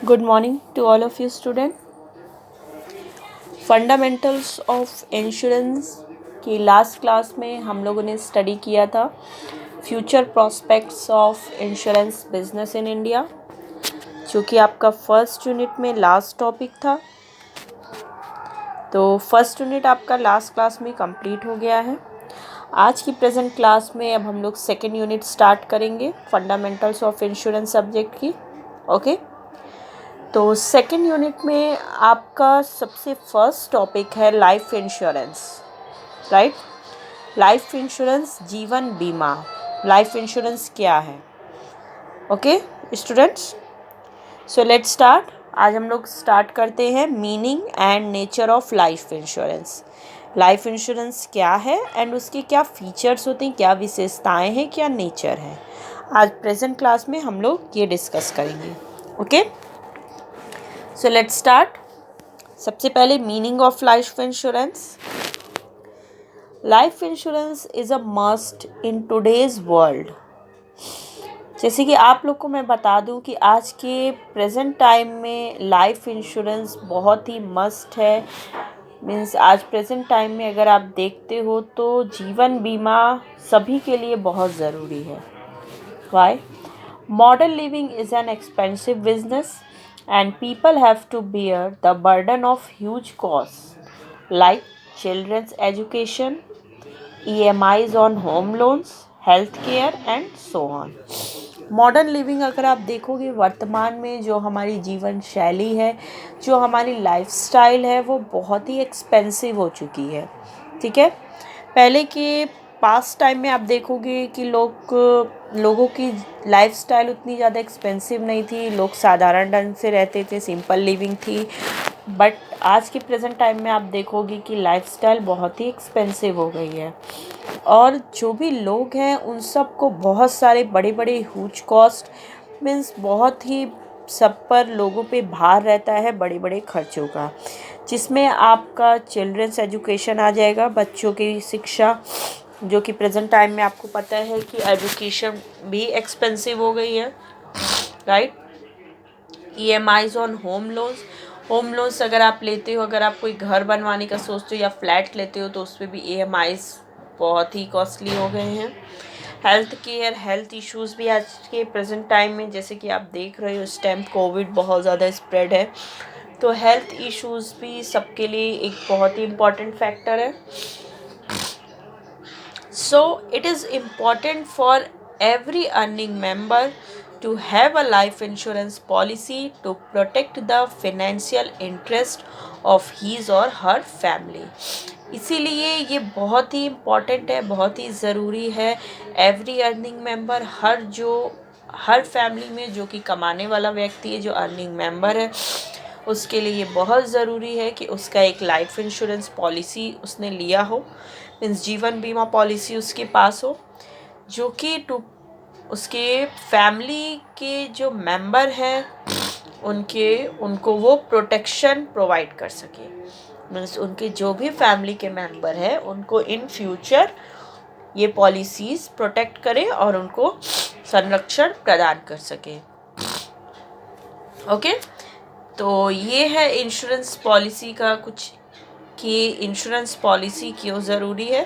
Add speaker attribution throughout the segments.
Speaker 1: Good morning to all of you student. Fundamentals of insurance की last class में हम लोगों ने स्टडी किया था future prospects of insurance business in India, जो कि आपका फर्स्ट यूनिट में लास्ट टॉपिक था। तो फर्स्ट यूनिट आपका लास्ट क्लास में कंप्लीट हो गया है। आज की प्रेजेंट क्लास में अब हम लोग सेकेंड यूनिट स्टार्ट करेंगे फंडामेंटल्स ऑफ इंश्योरेंस सब्जेक्ट की। ओके, तो सेकेंड यूनिट में आपका सबसे फर्स्ट टॉपिक है life insurance, right. Life insurance, जीवन बीमा। लाइफ इंश्योरेंस क्या है? Okay students, so let's start. आज हम लोग स्टार्ट करते हैं meaning and nature of life insurance. Life insurance क्या है एंड उसके क्या फीचर्स होते हैं, क्या विशेषताएं हैं, क्या नेचर है। आज प्रेजेंट क्लास में हम लोग ये डिस्कस करेंगे। Okay, so let's start. सबसे पहले meaning of life insurance. Life insurance is a must in today's world. जैसे कि आप लोग को मैं बता दूं कि आज के प्रेजेंट टाइम में लाइफ इंश्योरेंस बहुत ही मस्ट है। मीन्स आज प्रेजेंट टाइम में अगर आप देखते हो तो जीवन बीमा सभी के लिए बहुत ज़रूरी है। Why? Modern living is an expensive business and people have to bear the burden of huge costs like children's education, EMIs on home loans, health care and so on. Modern living अगर आप देखोगे, वर्तमान में जो हमारी जीवन शैली है, जो हमारी लाइफस्टाइल है, वो बहुत ही एक्सपेंसिव हो चुकी है। ठीक है, पहले के पास्ट टाइम में आप देखोगे कि लोगों की लाइफस्टाइल उतनी ज़्यादा एक्सपेंसिव नहीं थी, लोग साधारण ढंग से रहते थे, सिंपल लिविंग थी। बट आज के प्रेजेंट टाइम में आप देखोगे कि लाइफस्टाइल बहुत ही एक्सपेंसिव हो गई है और जो भी लोग हैं उन सबको बहुत सारे बड़े बड़े ह्यूज कॉस्ट, मीन्स बहुत ही सब पर लोगों पे भार रहता है बड़े बड़े खर्चों का, जिसमें आपका चिल्ड्रंस एजुकेशन आ जाएगा, बच्चों की शिक्षा, जो कि प्रेजेंट टाइम में आपको पता है कि एजुकेशन भी एक्सपेंसिव हो गई है, right. EMIs on home loans. Home loans अगर आप लेते हो, अगर आप कोई घर बनवाने का सोचते हो या फ्लैट लेते हो तो उस पर भी EMIs बहुत ही कॉस्टली हो गए हैं। हेल्थ केयर, हेल्थ इश्यूज़ भी आज के प्रेजेंट टाइम में, जैसे कि आप देख रहे हो इस टाइम कोविड बहुत ज़्यादा स्प्रेड है, तो हेल्थ इश्यूज़ भी सबके लिए एक बहुत ही इम्पॉर्टेंट फैक्टर है। So it is important for every earning member to have a life insurance policy to protect the financial interest of his or her family. इसीलिए ये बहुत ही इम्पॉर्टेंट है, बहुत ही ज़रूरी है। एवरी अर्निंग मेंबर, हर फैमिली में जो कि कमाने वाला व्यक्ति है, जो अर्निंग मेंबर है, उसके लिए ये बहुत ज़रूरी है कि उसका एक लाइफ इंश्योरेंस पॉलिसी उसने लिया हो, मीन्स जीवन बीमा पॉलिसी उसके पास हो, जो कि उसके फैमिली के जो मेंबर हैं उनको वो प्रोटेक्शन प्रोवाइड कर सके। मीन्स उनके जो भी फैमिली के मेंबर हैं उनको इन फ्यूचर ये पॉलिसीज़ प्रोटेक्ट करें और उनको संरक्षण प्रदान कर सके। ओके, तो ये है इंश्योरेंस पॉलिसी का कुछ, कि इंश्योरेंस पॉलिसी क्यों ज़रूरी है।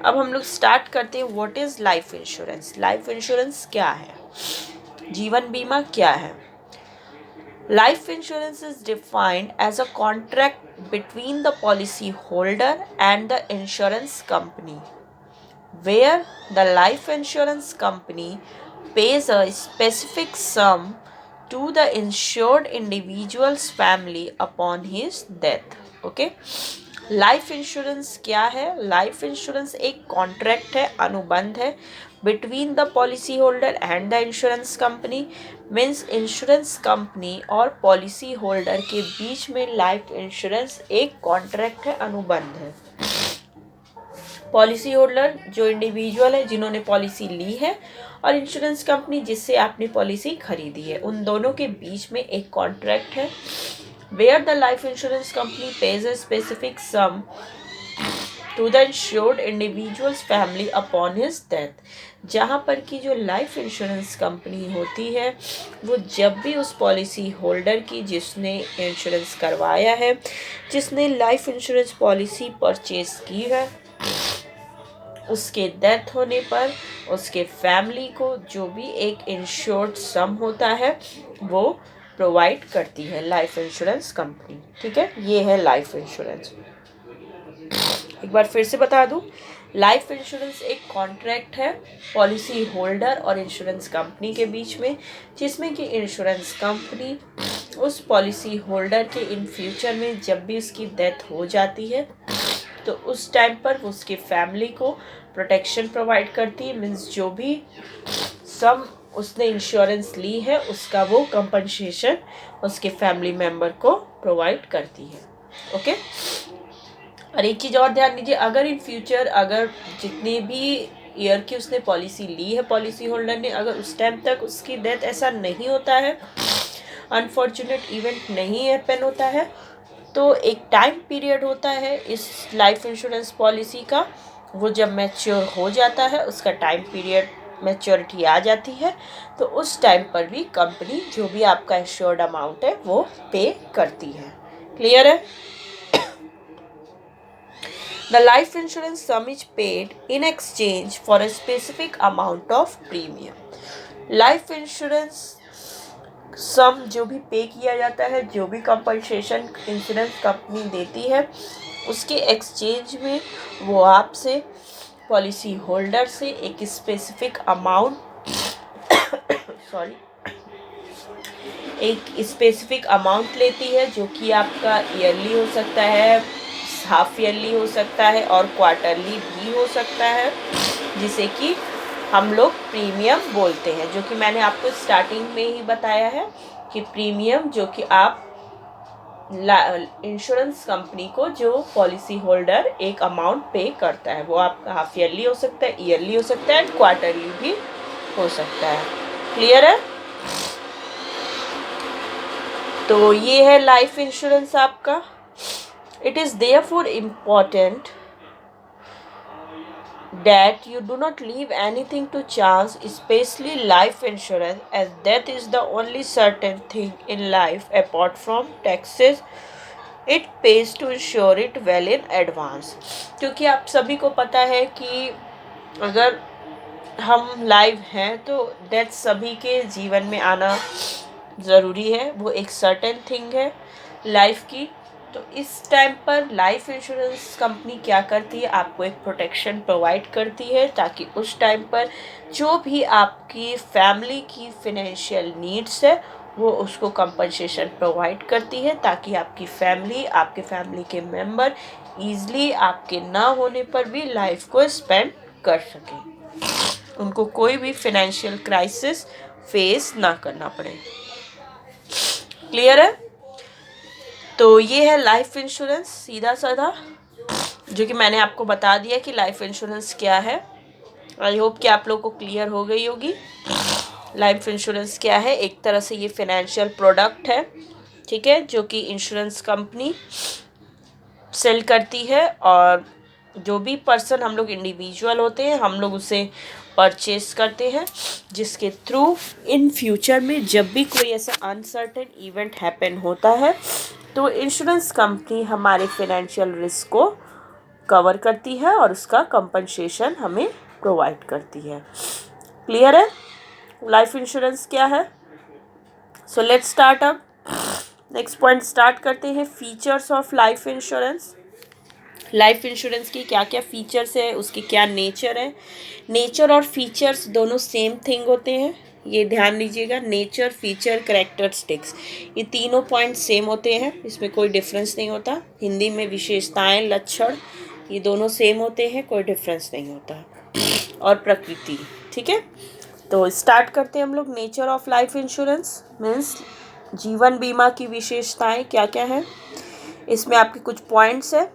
Speaker 1: अब हम लोग स्टार्ट करते हैं, what is life insurance. Life insurance क्या है, जीवन बीमा क्या है। Life insurance is defined as a contract between the policy holder and the insurance company, where the life insurance company pays a specific sum to the insured individual's family upon his death. Okay, life insurance क्या है? Life insurance एक contract है, अनुबंध है between the policy holder and the insurance company. Means insurance company और policy holder के बीच में life insurance एक कॉन्ट्रैक्ट है, अनुबंध है। पॉलिसी होल्डर जो इंडिविजुअल है जिन्होंने पॉलिसी ली है, और इंश्योरेंस कंपनी जिससे आपने पॉलिसी खरीदी है, उन दोनों के बीच में एक कॉन्ट्रैक्ट है, where the life insurance company pays a specific sum to the insured individuals family upon his death. जहाँ पर कि जो लाइफ इंश्योरेंस कंपनी होती है वो जब भी उस पॉलिसी होल्डर की, जिसने इंश्योरेंस करवाया है, जिसने लाइफ इंश्योरेंस पॉलिसी परचेज की है, उसके डेथ होने पर उसके फैमिली को जो भी एक इंश्योर्ड सम होता है वो प्रोवाइड करती है लाइफ इंश्योरेंस कंपनी। ठीक है, ये है लाइफ इंश्योरेंस। एक बार फिर से बता दूं, लाइफ इंश्योरेंस एक कॉन्ट्रैक्ट है पॉलिसी होल्डर और इंश्योरेंस कंपनी के बीच में, जिसमें कि इंश्योरेंस कंपनी उस पॉलिसी होल्डर के इन फ्यूचर में जब भी उसकी डेथ हो जाती है तो उस टाइम पर वो उसके फैमिली को प्रोटेक्शन प्रोवाइड करती है। मीन्स जो भी सम उसने इंश्योरेंस ली है उसका वो कंपनसेशन उसके फैमिली मेम्बर को प्रोवाइड करती है। ओके, और एक चीज़ और ध्यान दीजिए, अगर इन फ्यूचर अगर जितने भी ईयर की उसने पॉलिसी ली है पॉलिसी होल्डर ने, अगर उस टाइम तक उसकी डेथ ऐसा नहीं होता है, अनफॉर्चुनेट इवेंट नहीं हैपन होता है, तो एक टाइम पीरियड होता है इस लाइफ इंश्योरेंस पॉलिसी का, वो जब मैच्योर हो जाता है, उसका टाइम पीरियड मैच्योरिटी आ जाती है, तो उस टाइम पर भी कंपनी जो भी आपका इंश्योर्ड अमाउंट है वो पे करती है। क्लियर है? The life insurance sum is paid in exchange for a specific amount of premium. Life insurance sum जो भी पे किया जाता है, जो भी कंपनसेशन इंश्योरेंस कंपनी देती है, उसके एक्सचेंज में वो आपसे पॉलिसी होल्डर से एक स्पेसिफिक अमाउंट सॉरी एक स्पेसिफिक अमाउंट लेती है, जो कि आपका ईयरली हो सकता है, हाफ ईयरली हो सकता है और क्वार्टरली भी हो सकता है, जिसे कि हम लोग प्रीमियम बोलते हैं, जो कि मैंने आपको स्टार्टिंग में ही बताया है कि प्रीमियम जो कि आप इंश्योरेंस कंपनी को जो पॉलिसी होल्डर एक अमाउंट पे करता है, वो आपका हाफ ईयरली हो सकता है, ईयरली हो सकता है, क्वार्टरली भी हो सकता है। क्लियर है? तो ये है लाइफ इंश्योरेंस आपका। It is therefore important that you do not leave anything to chance, especially life insurance, as death is the only certain thing in life apart from taxes. It pays to insure it well in advance. क्योंकि आप सभी को पता है कि अगर हम live हैं तो डेथ सभी के जीवन में आना ज़रूरी है, वो एक सर्टेन थिंग है लाइफ की। तो इस टाइम पर लाइफ इंश्योरेंस कंपनी क्या करती है, आपको एक प्रोटेक्शन प्रोवाइड करती है, ताकि उस टाइम पर जो भी आपकी फैमिली की फिनेंशियल नीड्स है वो उसको कंपनसेशन प्रोवाइड करती है, ताकि आपकी फैमिली, आपके फैमिली के मेंबर ईज़िली आपके ना होने पर भी लाइफ को स्पेंड कर सकें, उनको कोई भी फिनेंशियल क्राइसिस फेस ना करना पड़े। क्लियर है? तो ये है लाइफ इंश्योरेंस, सीधा साधा, जो कि मैंने आपको बता दिया कि लाइफ इंश्योरेंस क्या है। आई होप कि आप लोगों को क्लियर हो गई होगी लाइफ इंश्योरेंस क्या है। एक तरह से ये फाइनेंशियल प्रोडक्ट है, ठीक है, जो कि इंश्योरेंस कंपनी सेल करती है, और जो भी पर्सन, हम लोग इंडिविजुअल होते हैं, हम लोग उसे परचेस करते हैं, जिसके थ्रू इन फ्यूचर में जब भी कोई ऐसा अनसर्टेन इवेंट हैपन होता है तो इंश्योरेंस कंपनी हमारे फाइनेंशियल रिस्क को कवर करती है और उसका कंपनसेशन हमें प्रोवाइड करती है। क्लियर है लाइफ इंश्योरेंस क्या है? So let's start up. Next point start करते हैं, features of life insurance. Life insurance की क्या क्या फीचर्स है, उसकी क्या नेचर है। नेचर और फीचर्स दोनों सेम थिंग होते हैं, ये ध्यान दीजिएगा। नेचर, फीचर, कैरेक्टरिस्टिक्स, ये तीनों पॉइंट सेम होते हैं, इसमें कोई डिफरेंस नहीं होता। हिंदी में विशेषताएं, लक्षण, ये दोनों सेम होते हैं, कोई डिफरेंस नहीं होता। और प्रकृति, ठीक है। तो स्टार्ट करते हैं हम लोग। Nature of life insurance means जीवन बीमा की विशेषताएं क्या क्या है, इसमें आपके कुछ पॉइंट्स है।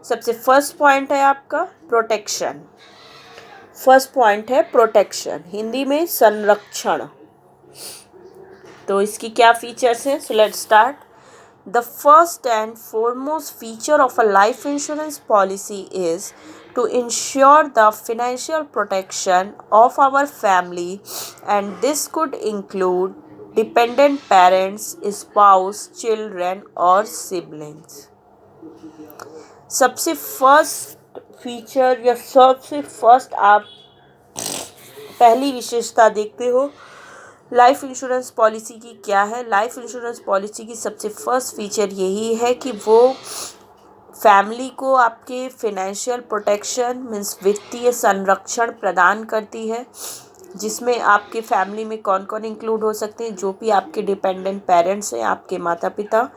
Speaker 1: सबसे फर्स्ट पॉइंट है आपका प्रोटेक्शन। फर्स्ट पॉइंट है प्रोटेक्शन, हिंदी में संरक्षण। तो इसकी क्या फीचर्स हैं? So let's start. The first and foremost feature of a life insurance policy is to ensure the financial protection of our family, and this could include dependent parents, spouse, children or siblings. सबसे first feature या सबसे first आप पहली विशेषता देखते हो life insurance policy की क्या है। लाइफ इंश्योरेंस पॉलिसी की सबसे फर्स्ट फीचर यही है कि वो फैमिली को आपके फिनेंशियल प्रोटेक्शन मीन्स वित्तीय संरक्षण प्रदान करती है, जिसमें आपके फैमिली में कौन कौन इंक्लूड हो सकते हैं, जो भी आपके डिपेंडेंट पेरेंट्स हैं, आपके माता पिता,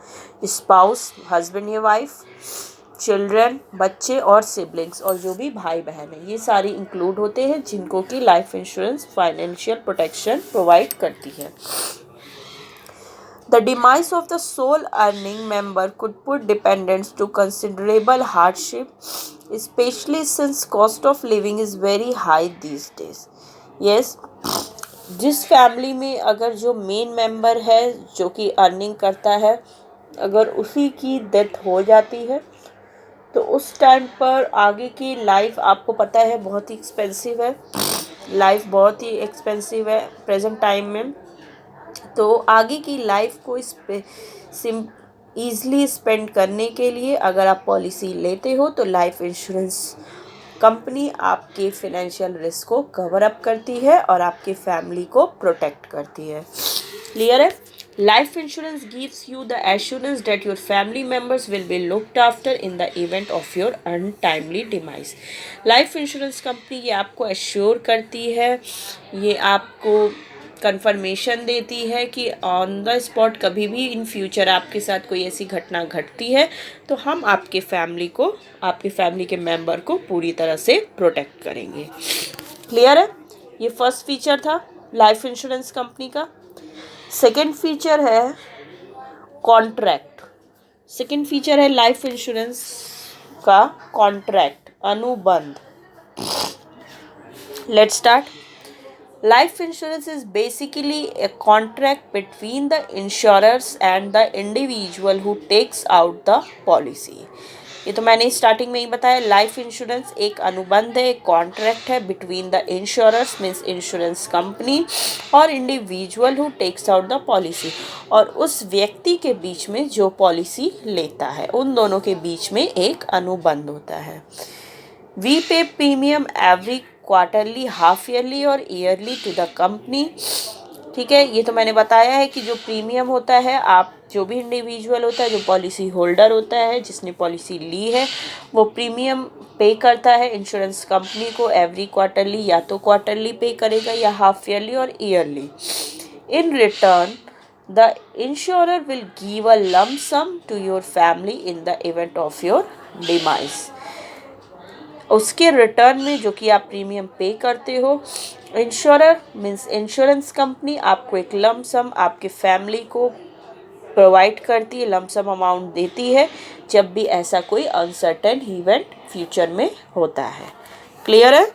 Speaker 1: स्पाउस हस्बैंड या वाइफ, चिल्ड्रन बच्चे और सिबलिंग्स और जो भी भाई बहन हैं, ये सारे इंक्लूड होते हैं जिनको कि life insurance financial protection provide करती है। The demise of the sole earning member could put dependents to considerable hardship, especially since cost of living is very high these days. Yes, जिस फैमिली में अगर जो मेन मेंबर है जो कि earning करता है, अगर उसी की डेथ हो जाती है तो उस टाइम पर आगे की लाइफ आपको पता है बहुत ही एक्सपेंसिव है, लाइफ बहुत ही एक्सपेंसिव है प्रेजेंट टाइम में। तो आगे की लाइफ को इस पे ईज़िली स्पेंड करने के लिए अगर आप पॉलिसी लेते हो तो लाइफ इंश्योरेंस कंपनी आपके फिनेंशियल रिस्क को कवर अप करती है और आपके फैमिली को प्रोटेक्ट करती है। क्लियर है? Life insurance gives you the assurance that your family members will be looked after in the event of your untimely demise. Life insurance company ये आपको एश्योर करती है, ये आपको कंफर्मेशन देती है कि ऑन द स्पॉट कभी भी इन फ्यूचर आपके साथ कोई ऐसी घटना घटती है तो हम आपके फैमिली को, आपके फैमिली के मेंबर को पूरी तरह से प्रोटेक्ट करेंगे। क्लियर है? ये फर्स्ट फीचर था लाइफ इंश्योरेंस कंपनी का। सेकंड फीचर है कॉन्ट्रैक्ट। सेकंड फीचर है लाइफ इंश्योरेंस का कॉन्ट्रैक्ट, अनुबंध। Let's start. Life insurance is basically a contract between the insurers and the individual who takes out the policy. ये तो मैंने starting में ही बताया, लाइफ इंश्योरेंस एक अनुबंध है, एक कॉन्ट्रैक्ट है between the insurers means insurance company और individual who takes out the policy, और उस व्यक्ति के बीच में जो पॉलिसी लेता है, उन दोनों के बीच में एक अनुबंध होता है। वी पे premium every quarterly, half yearly और ईयरली टू द कंपनी। ठीक है, ये तो मैंने बताया है कि जो प्रीमियम होता है, आप जो भी इंडिविजुअल होता है, जो पॉलिसी होल्डर होता है, जिसने पॉलिसी ली है, वो प्रीमियम पे करता है इंश्योरेंस कंपनी को एवरी क्वार्टरली, या तो क्वार्टरली पे करेगा या हाफ ईयरली और yearly. In return the insurer will give a lump sum to your family in the event of your demise. उसके रिटर्न में जो कि आप प्रीमियम पे करते हो, इंश्योरर मीन्स इंश्योरेंस कंपनी आपको एक लम सम आपके फैमिली को प्रोवाइड करती है, लम सम अमाउंट देती है जब भी ऐसा कोई अनसर्टेन इवेंट फ्यूचर में होता है। क्लियर है?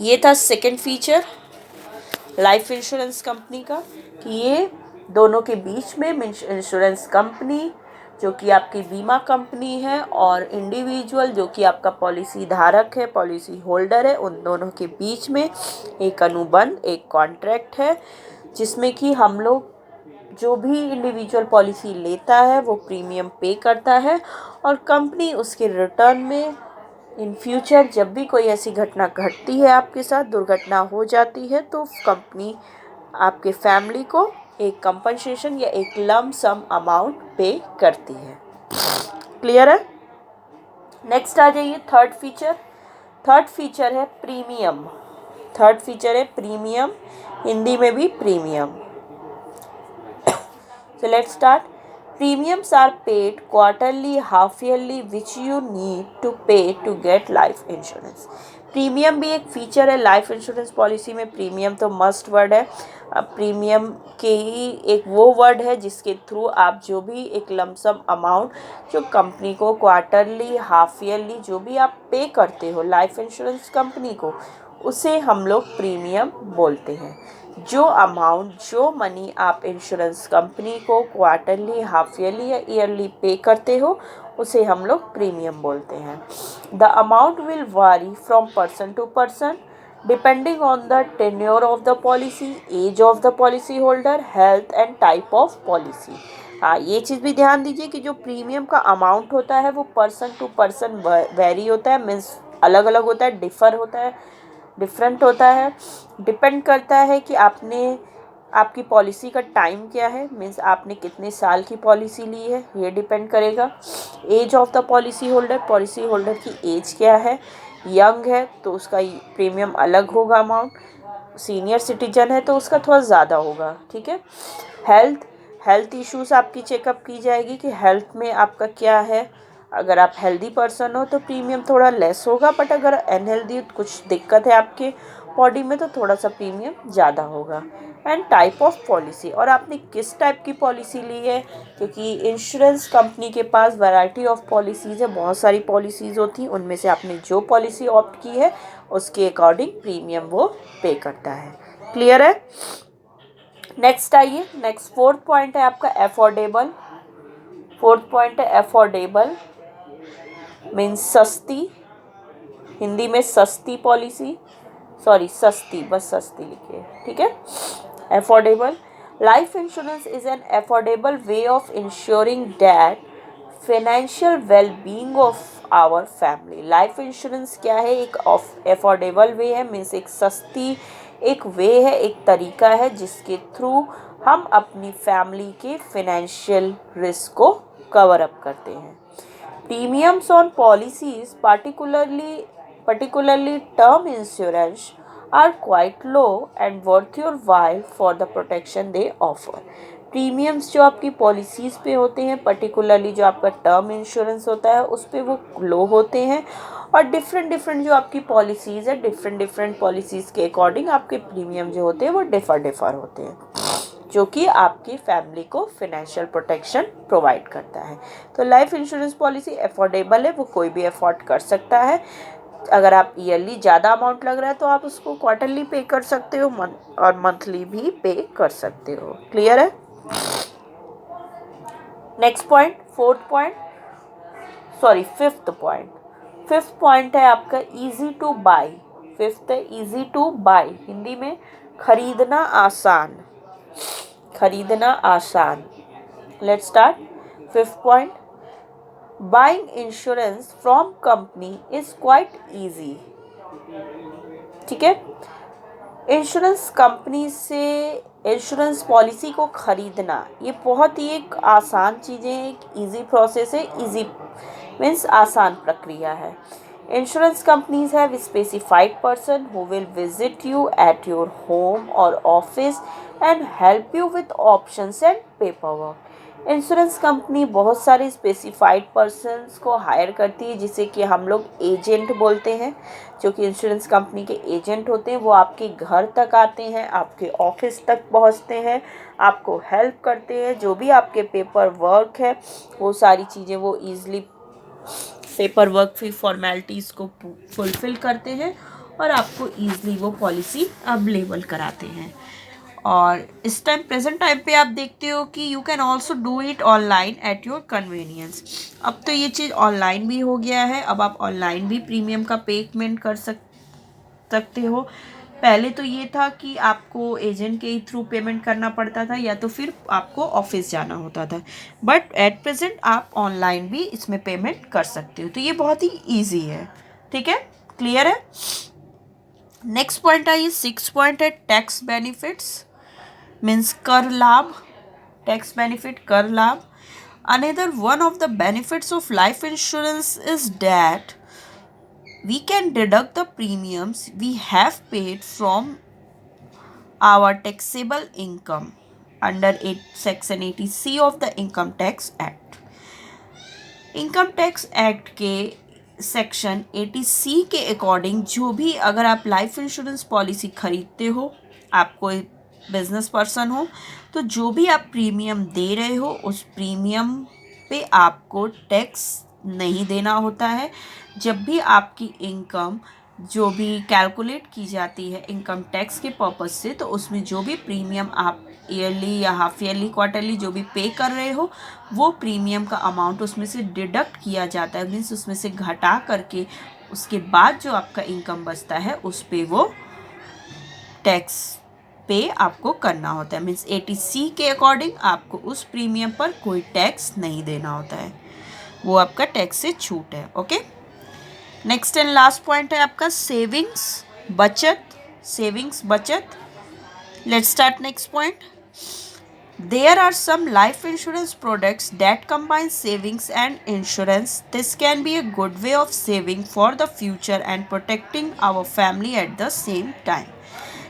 Speaker 1: ये था second feature life insurance company का कि ये दोनों के बीच में इंश्योरेंस कंपनी जो कि आपकी बीमा कंपनी है और इंडिविजुअल जो कि आपका पॉलिसी धारक है, पॉलिसी होल्डर है, उन दोनों के बीच में एक अनुबंध, एक कॉन्ट्रैक्ट है, जिसमें कि हम लोग जो भी इंडिविजुअल पॉलिसी लेता है वो प्रीमियम पे करता है और कंपनी उसके रिटर्न में इन फ्यूचर जब भी कोई ऐसी घटना घटती है, आपके साथ दुर्घटना हो जाती है, तो कंपनी आपके फैमिली को एक कंपनसेशन या एक लम सम अमाउंट पे करती है। क्लियर है? नेक्स्ट आ जाइए थर्ड फीचर। थर्ड फीचर है प्रीमियम। थर्ड फीचर है प्रीमियम, हिंदी में भी premium. So let's start. Premiums are paid quarterly, half yearly, which you need to pay to get life insurance. Premium भी एक फीचर है life insurance policy में। Premium तो must word है। अब प्रीमियम के ही एक वो वर्ड है जिसके थ्रू आप जो भी एक लमसम अमाउंट जो कंपनी को क्वार्टरली, हाफ ईयरली जो भी आप पे करते हो लाइफ इंश्योरेंस कंपनी को, उसे हम लोग प्रीमियम बोलते हैं। जो अमाउंट, जो मनी आप इंश्योरेंस कंपनी को क्वार्टरली, हाफ ईयरली या ईयरली पे करते हो, उसे हम लोग प्रीमियम बोलते हैं। The amount will vary from person to person depending on the tenure of the policy, age of the policy holder, health and type of policy. हाँ, ये चीज़ भी ध्यान दीजिए कि जो प्रीमियम का अमाउंट होता है वो पर्सन टू पर्सन वेरी होता है, मीन्स अलग अलग होता है, डिफर होता है, डिफरेंट होता है। डिपेंड करता है कि आपकी पॉलिसी का टाइम क्या है, मीन्स आपने कितने साल की पॉलिसी ली है, ये डिपेंड करेगा। Age of the policy holder की एज क्या है, यंग है तो उसका प्रीमियम अलग होगा अमाउंट, सीनियर सिटीजन है तो उसका थोड़ा ज़्यादा होगा, ठीक है। हेल्थ इश्यूज आपकी चेकअप की जाएगी कि हेल्थ में आपका क्या है। अगर आप हेल्दी पर्सन हो तो प्रीमियम थोड़ा लेस होगा, बट अगर अनहेल्दी कुछ दिक्कत है आपके बॉडी में तो थोड़ा सा प्रीमियम ज़्यादा होगा। एंड टाइप ऑफ पॉलिसी, और आपने किस टाइप की पॉलिसी ली है, क्योंकि इंश्योरेंस कंपनी के पास वैरायटी ऑफ पॉलिसीज़ है, बहुत सारी पॉलिसीज़ होती हैं, उनमें से आपने जो पॉलिसी ऑप्ट की है उसके अकॉर्डिंग प्रीमियम वो पे करता है। क्लियर है। नेक्स्ट आइए, नेक्स्ट फोर्थ पॉइंट है आपका अफोर्डेबल। फोर्थ पॉइंट है अफोर्डेबल, मीन्स सस्ती, हिंदी में सस्ती पॉलिसी, सॉरी सस्ती, बस सस्ती लिखिए, ठीक है। Affordable, life insurance is an affordable way of insuring that financial wellbeing of our family. Life insurance क्या है, एक अफोर्डेबल वे है, मीन्स एक सस्ती एक वे है, एक तरीका है जिसके थ्रू हम अपनी फैमिली के फाइनेंशियल रिस्क को कवर अप करते हैं। Premiums on policies particularly term insurance are quite low and worth your while for the protection they offer. Premiums जो आपकी पॉलिसीज़ पे होते हैं, पर्टिकुलरली जो आपका टर्म इंश्योरेंस होता है उस पे वो लो होते हैं, और डिफरेंट जो आपकी पॉलिसीज़ है, डिफरेंट पॉलिसीज़ के अकॉर्डिंग आपके प्रीमियम जो होते हैं वो डिफर होते हैं, जो कि आपकी फैमिली को फाइनेंशियल प्रोटेक्शन प्रोवाइड करता है। तो लाइफ इंश्योरेंस पॉलिसी अफोर्डेबल है, वो कोई भी अफोर्ड कर सकता है। अगर आप ईयरली ज़्यादा अमाउंट लग रहा है तो आप उसको क्वार्टरली पे कर सकते हो, और मंथली भी पे कर सकते हो। क्लियर है। नेक्स्ट पॉइंट, फिफ्थ पॉइंट है आपका इजी टू बाय। फिफ्थ है इजी टू बाय, हिंदी में खरीदना आसान, खरीदना आसान। Let's start. Fifth point, buying insurance from company is quite easy. ठीक है, इंश्योरेंस कंपनी से इंश्योरेंस पॉलिसी को खरीदना ये बहुत ही एक आसान चीज़ें है, एक इजी प्रोसेस है, इजी मीन्स आसान प्रक्रिया है। Insurance companies have specified person who will visit you at your home और office and help you with options and paper work. Insurance company बहुत सारे स्पेसिफाइड पर्सन्स को हायर करती है, जिसे कि हम लोग एजेंट बोलते हैं। जो कि इंश्योरेंस कंपनी के एजेंट होते हैं, वो आपके घर तक आते हैं, आपके ऑफिस तक पहुंचते हैं, आपको हेल्प करते हैं, जो भी आपके पेपर वर्क है वो सारी चीज़ें वो ईज़िली पेपर वर्क की फॉर्मेलिटीज़ को फुलफ़िल करते हैं और आपको ईज़िली वो पॉलिसी अवेलेबल कराते हैं। और इस टाइम प्रेजेंट टाइम पे आप देखते हो कि you can also do it online at your convenience. अब तो ये चीज़ ऑनलाइन भी हो गया है, अब आप ऑनलाइन भी प्रीमियम का पेमेंट कर सकते हो। पहले तो ये था कि आपको एजेंट के थ्रू पेमेंट करना पड़ता था या तो फिर आपको ऑफिस जाना होता था, बट एट प्रेजेंट आप ऑनलाइन भी इसमें पेमेंट कर सकते हो, तो ये बहुत ही ईजी है। ठीक है, क्लियर है। नेक्स्ट पॉइंट आइए, 6 पॉइंट है टैक्स बेनिफिट्स, मीन्स कर लाभ, टैक्स बेनिफिट कर लाभ। Another one of the benefits of life insurance is that we can deduct the premiums we have paid from our taxable income under Section 80C of the Income Tax Act. Income tax act के section 80C के according जो भी अगर आप life insurance policy खरीदते हो, आप कोई बिजनेस पर्सन हो, तो जो भी आप प्रीमियम दे रहे हो उस प्रीमियम पे आपको टैक्स नहीं देना होता है, जब भी आपकी इनकम जो भी कैलकुलेट की जाती है इनकम टैक्स के पर्पज़ से, तो उसमें जो भी प्रीमियम आप ईयरली या हाफ ईयरली क्वार्टरली जो भी पे कर रहे हो, वो प्रीमियम का अमाउंट उसमें से डिडक्ट किया जाता है, मीन्स उसमें से घटा करके उसके बाद जो आपका इनकम बचता है उस पे वो टैक्स पे आपको करना होता है। मीन्स 80C के अकॉर्डिंग आपको उस प्रीमियम पर कोई टैक्स नहीं देना होता है, वो आपका टैक्स से छूट है। Okay, next and last point है आपका सेविंग्स बचत। सेविंग्स बचत, let's start next point. There are some life insurance products that combine savings and insurance. This can be a good way of saving for the future and protecting our family at the same time.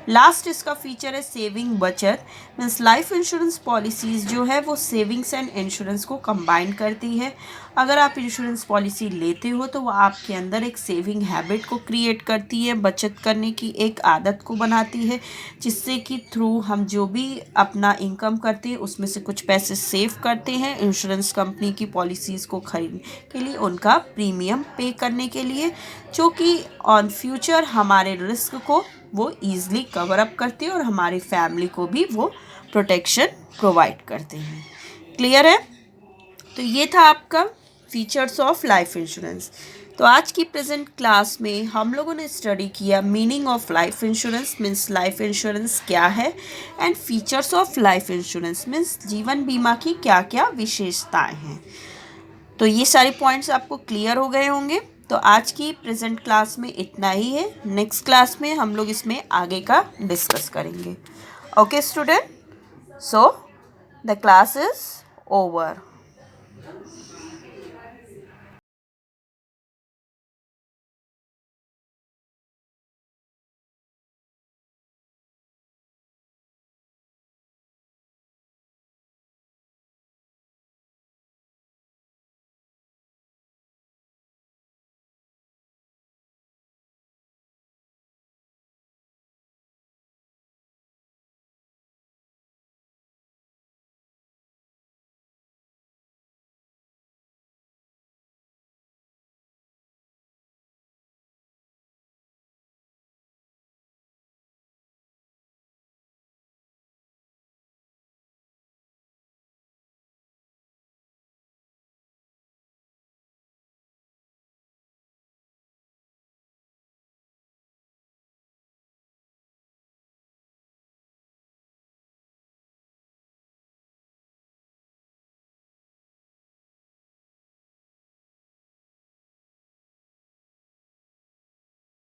Speaker 1: Last इसका feature है saving बचत। Means life insurance policies जो है वो savings and insurance को combine करती है। अगर आप इंश्योरेंस पॉलिसी लेते हो तो वो आपके अंदर एक सेविंग हैबिट को क्रिएट करती है, बचत करने की एक आदत को बनाती है, जिससे कि थ्रू हम जो भी अपना इनकम करते हैं उसमें से कुछ पैसे सेव करते हैं इंश्योरेंस कंपनी की पॉलिसीज़ को खरीदने के लिए, उनका प्रीमियम पे करने के लिए, जो कि ऑन फ्यूचर हमारे रिस्क को वो ईज़िली कवर अप करते हैं और हमारी फैमिली को भी वो प्रोटेक्शन प्रोवाइड करते हैं। क्लियर है? तो ये था आपका फीचर्स ऑफ लाइफ इंश्योरेंस। तो आज की प्रेजेंट क्लास में हम लोगों ने स्टडी किया meaning of life insurance, means life insurance क्या है, and features of life insurance means जीवन बीमा की क्या क्या विशेषताएं हैं। तो ये सारे पॉइंट्स आपको क्लियर हो गए होंगे। तो आज की प्रेजेंट क्लास में इतना ही है। नेक्स्ट क्लास में हम लोग इसमें आगे का डिस्कस करेंगे। Okay student, so the class is over.